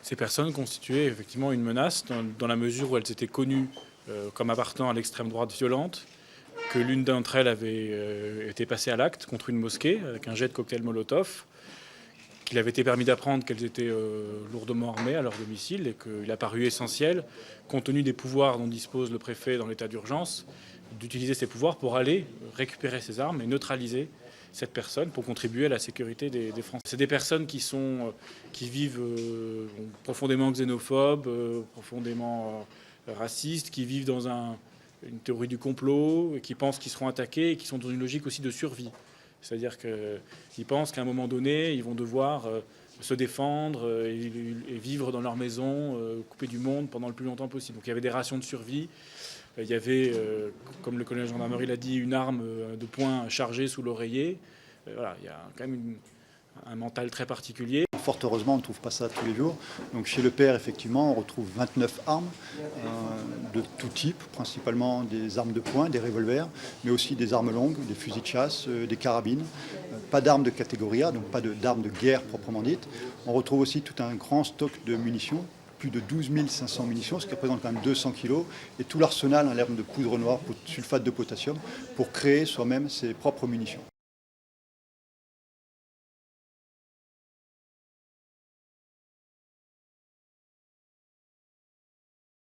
Ces personnes constituaient effectivement une menace dans la mesure où elles étaient connues comme appartenant à l'extrême droite violente, que l'une d'entre elles avait été passée à l'acte contre une mosquée avec un jet de cocktail Molotov, qu'il avait été permis d'apprendre qu'elles étaient lourdement armées à leur domicile et qu'il a paru essentiel, compte tenu des pouvoirs dont dispose le préfet dans l'état d'urgence, d'utiliser ces pouvoirs pour aller récupérer ces armes et neutraliser cette personne pour contribuer à la sécurité des Français. C'est des personnes qui vivent profondément xénophobes, profondément racistes, qui vivent dans une théorie du complot, qui pensent qu'ils seront attaqués et qui sont dans une logique aussi de survie. C'est-à-dire qu'ils pensent qu'à un moment donné, ils vont devoir se défendre et vivre dans leur maison, coupés du monde pendant le plus longtemps possible. Donc il y avait des rations de survie. Il y avait, comme le colonel de gendarmerie l'a dit, une arme de poing chargée sous l'oreiller. Voilà, il y a quand même un mental très particulier. Fort heureusement, on ne trouve pas ça tous les jours. Donc chez le père, effectivement, on retrouve 29 armes de tout type, principalement des armes de poing, des revolvers, mais aussi des armes longues, des fusils de chasse, des carabines. Pas d'armes de catégorie A, donc pas d'armes de guerre proprement dites. On retrouve aussi tout un grand stock de munitions, plus de 12 500 munitions, ce qui représente quand même 200 kilos, et tout l'arsenal en l'arme de poudre noire, sulfate de potassium, pour créer soi-même ses propres munitions.